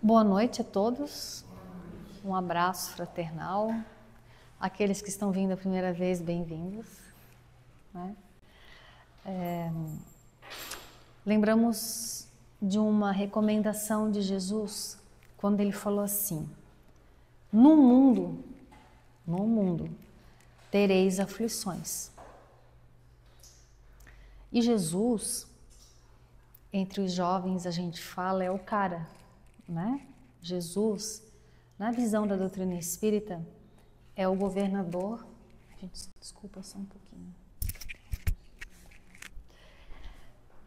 Boa noite a todos, um abraço fraternal, aqueles que estão vindo a primeira vez, bem-vindos. Né? Lembramos de uma recomendação de Jesus, quando ele falou assim: no mundo tereis aflições. E Jesus, entre os jovens a gente fala, é o cara, né? Jesus, na visão da doutrina espírita, é o governador. Gente, desculpa só um pouquinho.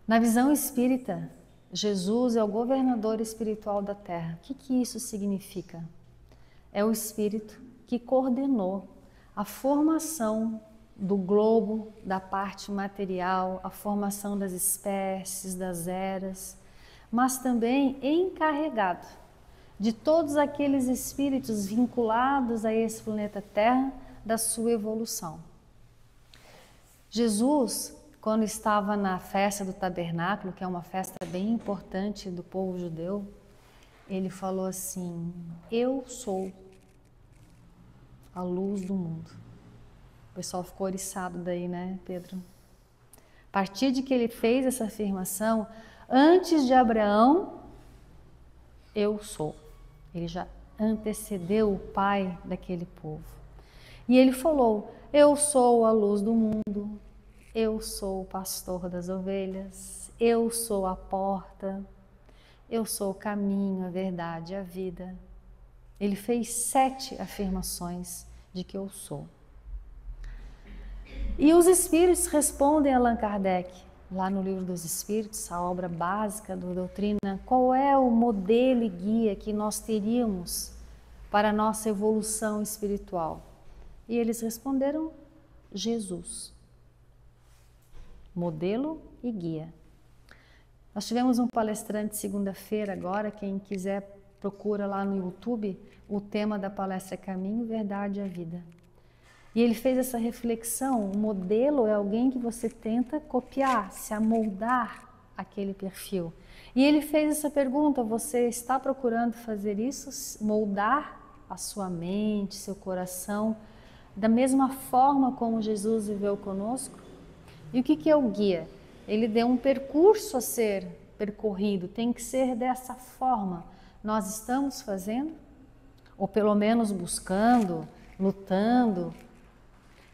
Na visão espírita, Jesus é o governador espiritual da Terra. O que isso significa? É o espírito que coordenou a formação do globo, da parte material, a formação das espécies, das eras, mas também encarregado de todos aqueles espíritos vinculados a esse planeta Terra, da sua evolução. Jesus, quando estava na festa do tabernáculo, que é uma festa bem importante do povo judeu, ele falou assim: eu sou a luz do mundo. O pessoal ficou oriçado daí, né, Pedro? A partir de que ele fez essa afirmação, antes de Abraão, eu sou. Ele já antecedeu o pai daquele povo. E ele falou: eu sou a luz do mundo, eu sou o pastor das ovelhas, eu sou a porta, eu sou o caminho, a verdade e a vida. Ele fez 7 afirmações de que eu sou. E os espíritos respondem a Allan Kardec, lá no Livro dos Espíritos, a obra básica da doutrina, qual é o modelo e guia que nós teríamos para a nossa evolução espiritual. E eles responderam: Jesus. Modelo e guia. Nós tivemos um palestrante segunda-feira agora, quem quiser procura lá no YouTube, o tema da palestra é Caminho, Verdade e a Vida. E ele fez essa reflexão: o modelo é alguém que você tenta copiar, se amoldar aquele perfil. E ele fez essa pergunta: você está procurando fazer isso? Moldar a sua mente, seu coração, da mesma forma como Jesus viveu conosco? E o que é o guia? Ele deu um percurso a ser percorrido, tem que ser dessa forma. Nós estamos fazendo? Ou pelo menos buscando, lutando?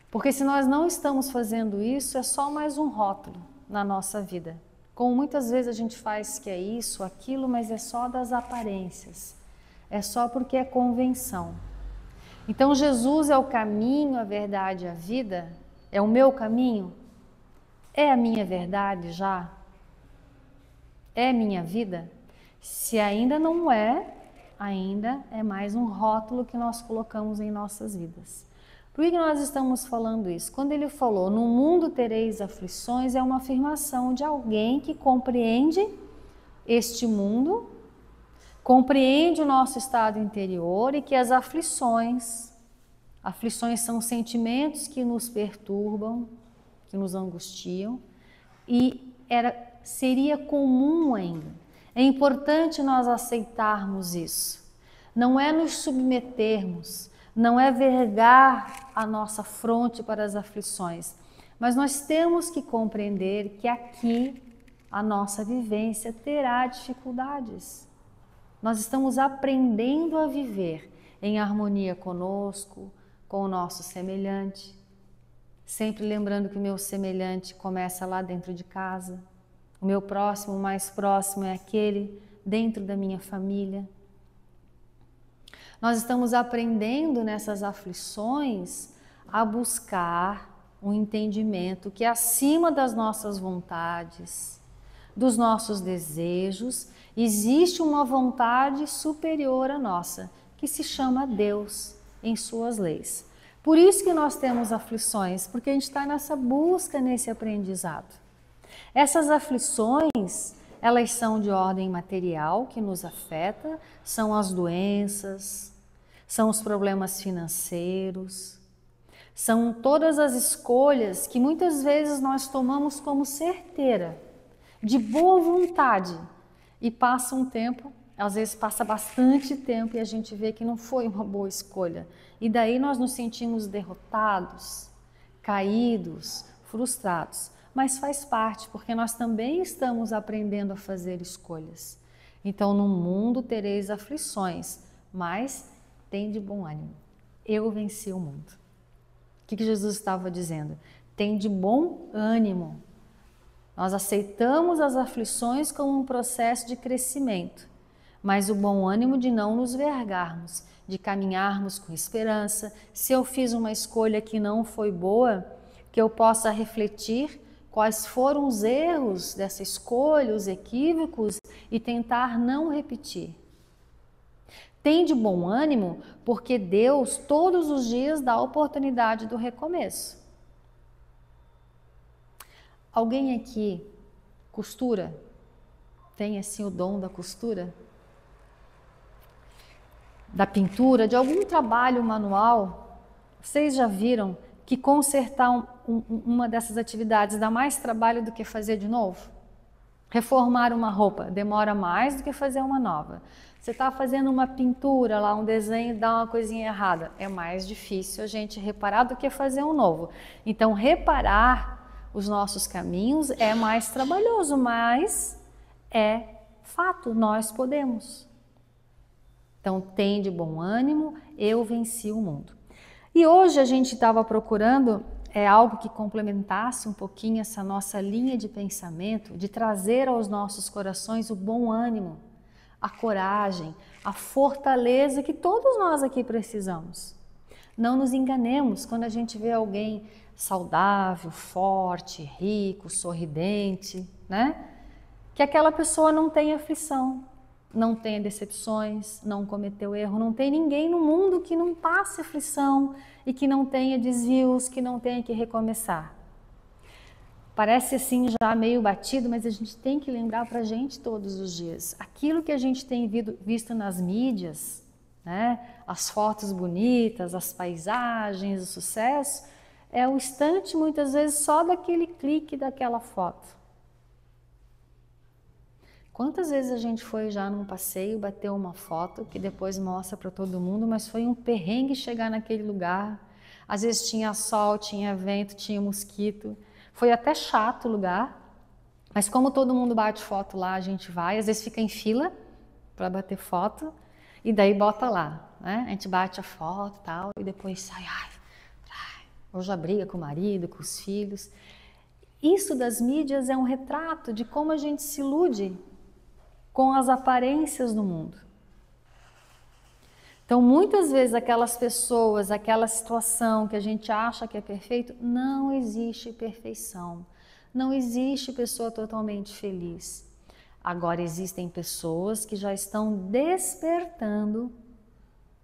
Porque se nós não estamos fazendo isso, é só mais um rótulo na nossa vida. Como muitas vezes a gente faz que é isso, aquilo, mas é só das aparências. É só porque é convenção. Então Jesus é o caminho, a verdade e a vida? É o meu caminho? É a minha verdade já? É minha vida? Se ainda não é, ainda é mais um rótulo que nós colocamos em nossas vidas. Por que nós estamos falando isso? Quando ele falou, no mundo tereis aflições, é uma afirmação de alguém que compreende este mundo, compreende o nosso estado interior e que as aflições são sentimentos que nos perturbam, que nos angustiam, e seria comum ainda. É importante nós aceitarmos isso. Não é nos submetermos, não é vergar a nossa fronte para as aflições, mas nós temos que compreender que aqui a nossa vivência terá dificuldades. Nós estamos aprendendo a viver em harmonia conosco, com o nosso semelhante, sempre lembrando que o meu semelhante começa lá dentro de casa, o meu próximo, o mais próximo é aquele dentro da minha família. Nós estamos aprendendo nessas aflições a buscar um entendimento que acima das nossas vontades, dos nossos desejos, existe uma vontade superior à nossa, que se chama Deus em suas leis. Por isso que nós temos aflições, porque a gente está nessa busca, nesse aprendizado. Essas aflições, elas são de ordem material, que nos afeta, são as doenças, são os problemas financeiros, são todas as escolhas que muitas vezes nós tomamos como certeira, de boa vontade, e passa um tempo Às vezes passa bastante tempo e a gente vê que não foi uma boa escolha. E daí nós nos sentimos derrotados, caídos, frustrados. Mas faz parte, porque nós também estamos aprendendo a fazer escolhas. Então, no mundo tereis aflições, mas tem de bom ânimo. Eu venci o mundo. O que Jesus estava dizendo? Tem de bom ânimo. Nós aceitamos as aflições como um processo de crescimento, mas o bom ânimo de não nos vergarmos, de caminharmos com esperança. Se eu fiz uma escolha que não foi boa, que eu possa refletir quais foram os erros dessa escolha, os equívocos, e tentar não repetir. Tem de bom ânimo porque Deus todos os dias dá a oportunidade do recomeço. Alguém aqui costura? Tem assim o dom da costura? Da pintura, de algum trabalho manual? Vocês já viram que consertar uma dessas atividades dá mais trabalho do que fazer de novo? Reformar uma roupa demora mais do que fazer uma nova. Você está fazendo uma pintura lá, um desenho, dá uma coisinha errada. É mais difícil a gente reparar do que fazer um novo. Então, reparar os nossos caminhos é mais trabalhoso, mas é fato, nós podemos. Então, tem de bom ânimo, eu venci o mundo. E hoje a gente estava procurando algo que complementasse um pouquinho essa nossa linha de pensamento, de trazer aos nossos corações o bom ânimo, a coragem, a fortaleza que todos nós aqui precisamos. Não nos enganemos quando a gente vê alguém saudável, forte, rico, sorridente, né? Que aquela pessoa não tem aflição, não tenha decepções, não cometeu erro, não tem ninguém no mundo que não passe aflição e que não tenha desvios, que não tenha que recomeçar. Parece assim já meio batido, mas a gente tem que lembrar para a gente todos os dias. Aquilo que a gente tem visto nas mídias, né? As fotos bonitas, as paisagens, o sucesso, é o instante muitas vezes só daquele clique daquela foto. Quantas vezes a gente foi já num passeio, bateu uma foto que depois mostra para todo mundo, mas foi um perrengue chegar naquele lugar. Às vezes tinha sol, tinha vento, tinha mosquito. Foi até chato o lugar, mas como todo mundo bate foto lá, a gente vai. Às vezes fica em fila para bater foto e daí bota lá, né? A gente bate a foto e tal e depois sai, ou já briga com o marido, com os filhos. Isso das mídias é um retrato de como a gente se ilude com as aparências do mundo. Então, muitas vezes aquelas pessoas, aquela situação que a gente acha que é perfeito, não existe perfeição. Não existe pessoa totalmente feliz. Agora, existem pessoas que já estão despertando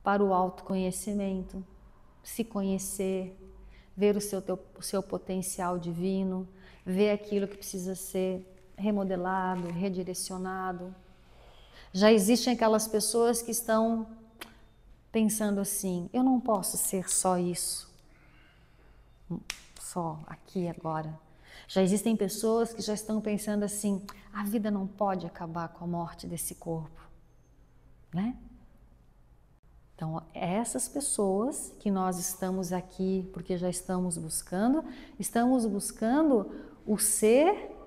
para o autoconhecimento, se conhecer, ver o seu potencial divino, ver aquilo que precisa ser remodelado, redirecionado. Já existem aquelas pessoas que estão pensando assim, eu não posso ser só isso, só aqui agora. Já existem pessoas que já estão pensando assim, a vida não pode acabar com a morte desse corpo, né? Então, essas pessoas que nós estamos aqui, porque já estamos buscando o ser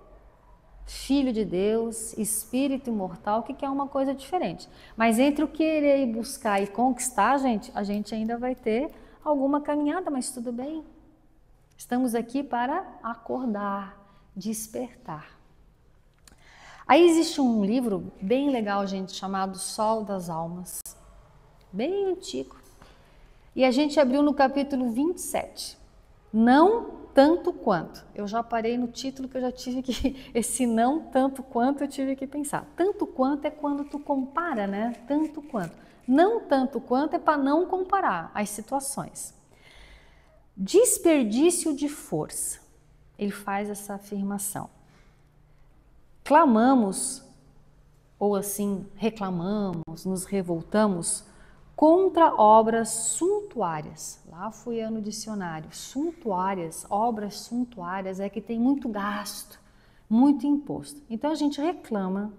Filho de Deus, Espírito imortal, que é uma coisa diferente. Mas entre o querer e buscar e conquistar, a gente ainda vai ter alguma caminhada, mas tudo bem. Estamos aqui para acordar, despertar. Aí existe um livro bem legal, gente, chamado Sol das Almas, bem antigo. E a gente abriu no capítulo 27. Não tanto quanto. Eu já parei no título que eu já tive que... Esse não tanto quanto eu tive que pensar. Tanto quanto é quando tu compara, né? Tanto quanto. Não tanto quanto é para não comparar as situações. Desperdício de força. Ele faz essa afirmação. Clamamos, ou assim, reclamamos, nos revoltamos contra obras suntuárias. Lá fui eu no dicionário. Suntuárias, obras suntuárias é que tem muito gasto, muito imposto. Então a gente reclama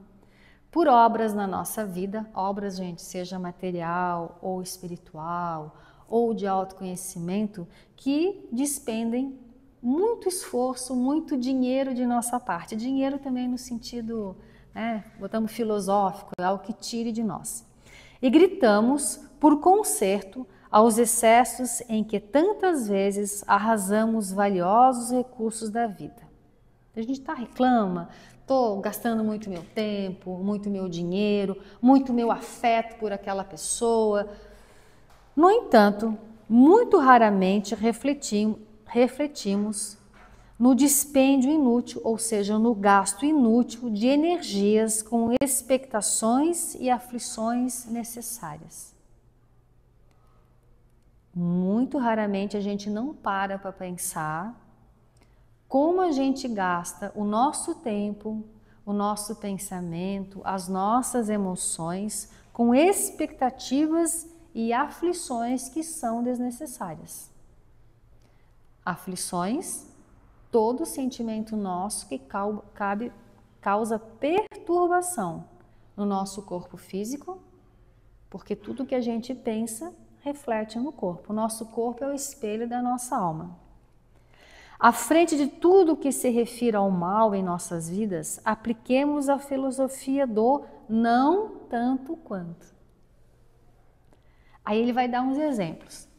por obras na nossa vida, obras, gente, seja material ou espiritual ou de autoconhecimento, que despendem muito esforço, muito dinheiro de nossa parte. Dinheiro também no sentido, botamos filosófico, é algo que tire de nós. E gritamos por conserto aos excessos em que tantas vezes arrasamos valiosos recursos da vida. A gente reclama, estou gastando muito meu tempo, muito meu dinheiro, muito meu afeto por aquela pessoa. No entanto, muito raramente refletimos no dispêndio inútil, ou seja, no gasto inútil de energias com expectações e aflições necessárias. Muito raramente a gente não para pensar como a gente gasta o nosso tempo, o nosso pensamento, as nossas emoções com expectativas e aflições que são desnecessárias. Aflições, todo sentimento nosso que causa perturbação no nosso corpo físico, porque tudo que a gente pensa reflete no corpo. O nosso corpo é o espelho da nossa alma. À frente de tudo que se refira ao mal em nossas vidas, apliquemos a filosofia do não tanto quanto. Aí ele vai dar uns exemplos.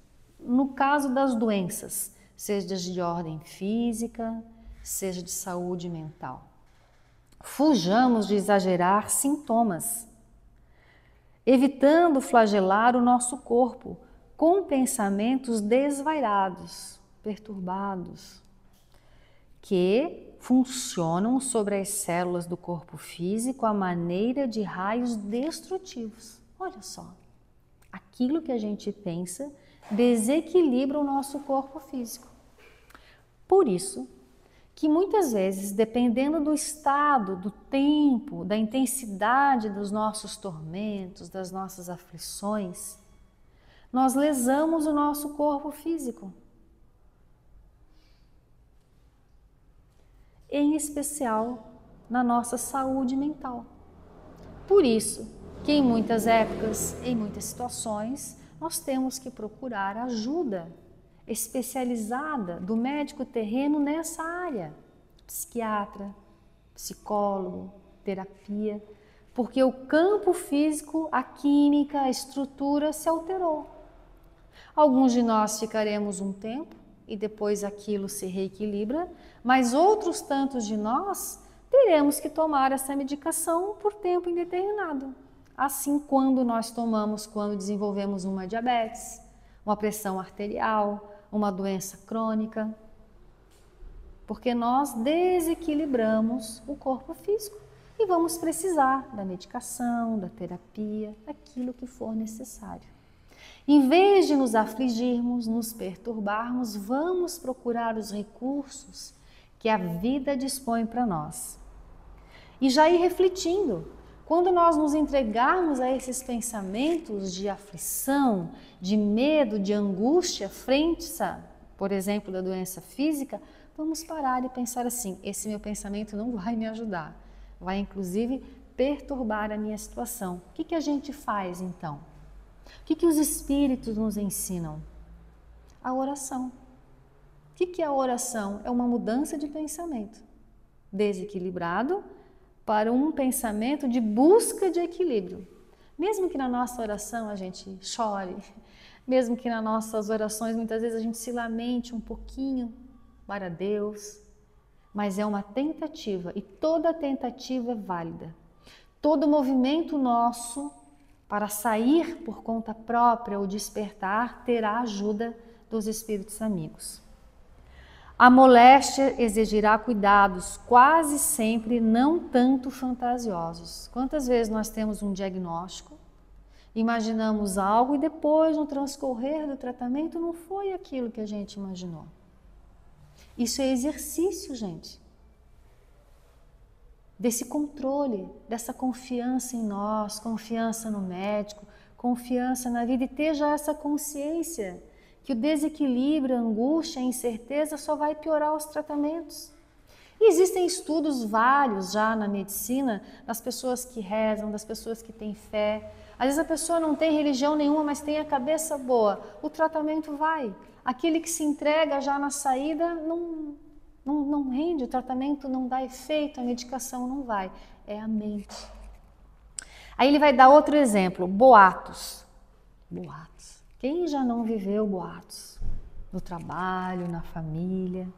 No caso das doenças, seja de ordem física, seja de saúde mental. Fujamos de exagerar sintomas, evitando flagelar o nosso corpo com pensamentos desvairados, perturbados, que funcionam sobre as células do corpo físico à maneira de raios destrutivos. Olha só, aquilo que a gente pensa desequilibra o nosso corpo físico. Por isso que muitas vezes, dependendo do estado, do tempo, da intensidade dos nossos tormentos, das nossas aflições, nós lesamos o nosso corpo físico. Em especial na nossa saúde mental. Por isso que em muitas épocas, em muitas situações, nós temos que procurar ajuda especializada do médico terreno nessa área, psiquiatra, psicólogo, terapia, porque o campo físico, a química, a estrutura se alterou. Alguns de nós ficaremos um tempo e depois aquilo se reequilibra, mas outros tantos de nós teremos que tomar essa medicação por tempo indeterminado. Assim, quando desenvolvemos uma diabetes, uma pressão arterial, uma doença crônica, porque nós desequilibramos o corpo físico e vamos precisar da medicação, da terapia, daquilo que for necessário. Em vez de nos afligirmos, nos perturbarmos, vamos procurar os recursos que a vida dispõe para nós. E já ir refletindo, quando nós nos entregarmos a esses pensamentos de aflição, de medo, de angústia, frente, por exemplo, da doença física, vamos parar e pensar assim, esse meu pensamento não vai me ajudar, vai inclusive perturbar a minha situação. O que a gente faz então? O que os espíritos nos ensinam? A oração. O que é a oração? É uma mudança de pensamento desequilibrado para um pensamento de busca de equilíbrio. Mesmo que na nossa oração a gente chore, mesmo que nas nossas orações muitas vezes a gente se lamente um pouquinho para Deus, mas é uma tentativa e toda tentativa é válida. Todo movimento nosso para sair por conta própria ou despertar terá a ajuda dos espíritos amigos. A moléstia exigirá cuidados, quase sempre não tanto fantasiosos. Quantas vezes nós temos um diagnóstico, imaginamos algo e depois, no transcorrer do tratamento, não foi aquilo que a gente imaginou. Isso é exercício, gente, desse controle, dessa confiança em nós, confiança no médico, confiança na vida e ter já essa consciência que o desequilíbrio, a angústia, a incerteza só vai piorar os tratamentos. E existem estudos vários já na medicina das pessoas que rezam, das pessoas que têm fé. Às vezes a pessoa não tem religião nenhuma, mas tem a cabeça boa. O tratamento vai. Aquele que se entrega já na saída não rende, o tratamento não dá efeito, a medicação não vai. É a mente. Aí ele vai dar outro exemplo, boatos. Boatos. Quem já não viveu boatos? No trabalho, na família.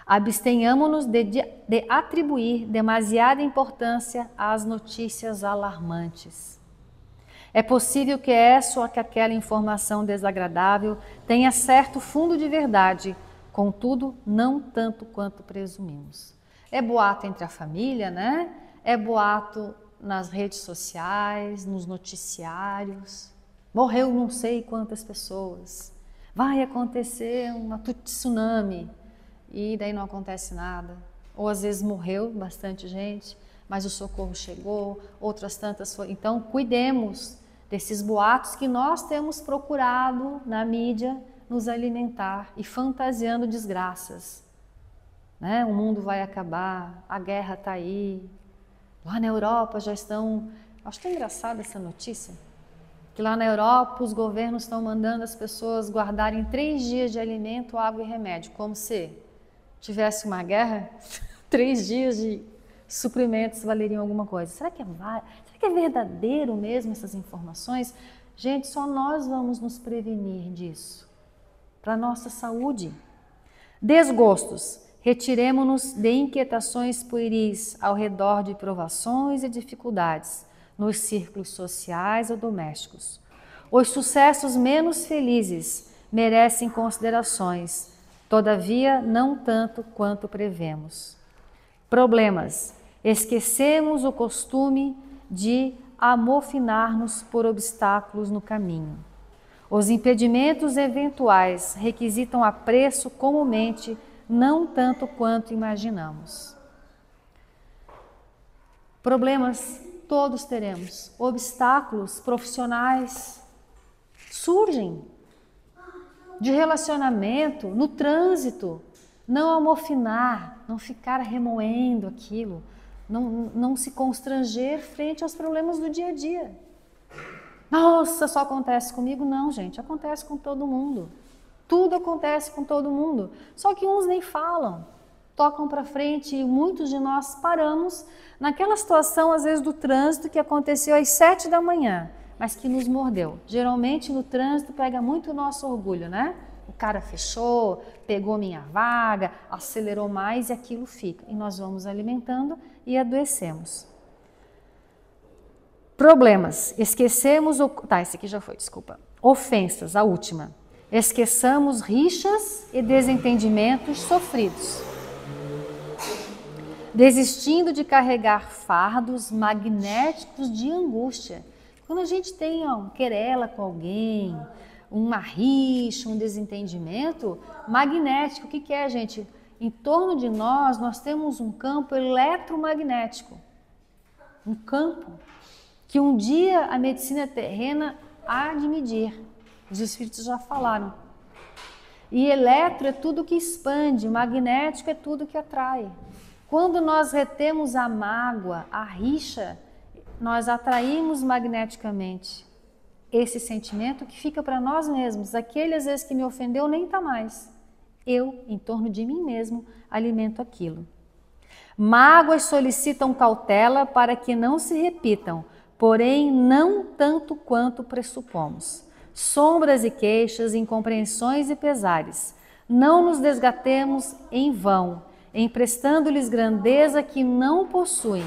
Abstenhamos-nos de atribuir demasiada importância às notícias alarmantes. É possível que essa ou que aquela informação desagradável tenha certo fundo de verdade, contudo, não tanto quanto presumimos. É boato entre a família, né? É boato nas redes sociais, nos noticiários. Morreu não sei quantas pessoas. Vai acontecer um tsunami. E daí não acontece nada. Ou às vezes morreu bastante gente, mas o socorro chegou, outras tantas foram. Então, cuidemos desses boatos que nós temos procurado na mídia nos alimentar e fantasiando desgraças. Né? O mundo vai acabar, a guerra está aí. Lá na Europa já estão... Acho tão engraçada essa notícia. Que lá na Europa os governos estão mandando as pessoas guardarem 3 dias de alimento, água e remédio, como se tivesse uma guerra, 3 dias de suprimentos valeriam alguma coisa. Será que é verdadeiro mesmo essas informações? Gente, só nós vamos nos prevenir disso, para a nossa saúde. Desgostos. Retiremo-nos de inquietações pueris ao redor de provações e dificuldades, nos círculos sociais ou domésticos. Os sucessos menos felizes merecem considerações, todavia, não tanto quanto prevemos. Problemas. Esquecemos o costume de amofinar-nos por obstáculos no caminho. Os impedimentos eventuais requisitam apreço comumente, não tanto quanto imaginamos. Problemas todos teremos. Obstáculos profissionais surgem. De relacionamento, no trânsito, não amofinar, não ficar remoendo aquilo, não se constranger frente aos problemas do dia a dia. Nossa, só acontece comigo? Não, gente, acontece com todo mundo. Tudo acontece com todo mundo, só que uns nem falam, tocam para frente e muitos de nós paramos naquela situação, às vezes, do trânsito que aconteceu às 7 da manhã. Mas que nos mordeu. Geralmente no trânsito pega muito o nosso orgulho, né? O cara fechou, pegou minha vaga, acelerou mais e aquilo fica. E nós vamos alimentando e adoecemos. Problemas. Esquecemos... esse aqui já foi, desculpa. Ofensas, a última. Esqueçamos rixas e desentendimentos sofridos. Desistindo de carregar fardos magnéticos de angústia. Quando a gente tem querela com alguém, uma rixa, um desentendimento, magnético, o que é, gente? Em torno de nós temos um campo eletromagnético. Um campo que um dia a medicina terrena há de medir. Os espíritos já falaram. E eletro é tudo que expande, magnético é tudo que atrai. Quando nós retemos a mágoa, a rixa, nós atraímos magneticamente esse sentimento que fica para nós mesmos. Aquele, às vezes, que me ofendeu nem está mais. Eu, em torno de mim mesmo, alimento aquilo. Mágoas solicitam cautela para que não se repitam, porém não tanto quanto pressupomos. Sombras e queixas, incompreensões e pesares. Não nos desgatemos em vão, emprestando-lhes grandeza que não possuem.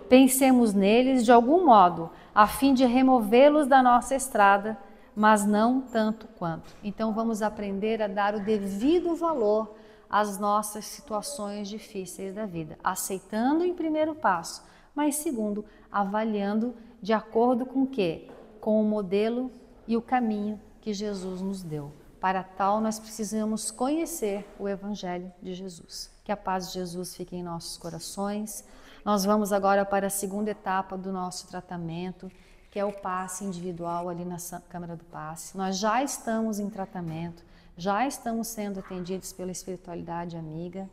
Pensemos neles de algum modo, a fim de removê-los da nossa estrada, mas não tanto quanto. Então vamos aprender a dar o devido valor às nossas situações difíceis da vida, aceitando em primeiro passo, mas segundo, avaliando de acordo com o quê? Com o modelo e o caminho que Jesus nos deu. Para tal, nós precisamos conhecer o Evangelho de Jesus. Que a paz de Jesus fique em nossos corações. Nós vamos agora para a segunda etapa do nosso tratamento, que é o passe individual ali na Câmara do Passe. Nós já estamos em tratamento, já estamos sendo atendidos pela espiritualidade amiga.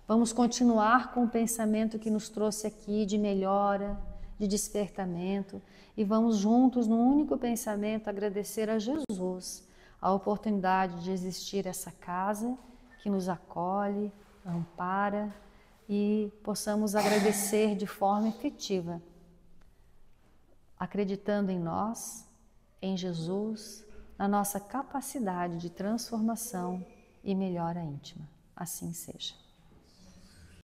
Vamos continuar com o pensamento que nos trouxe aqui de melhora, de despertamento, e vamos juntos, num único pensamento, agradecer a Jesus a oportunidade de existir essa casa que nos acolhe, ampara, e possamos agradecer de forma efetiva, acreditando em nós, em Jesus, na nossa capacidade de transformação e melhora íntima. Assim seja.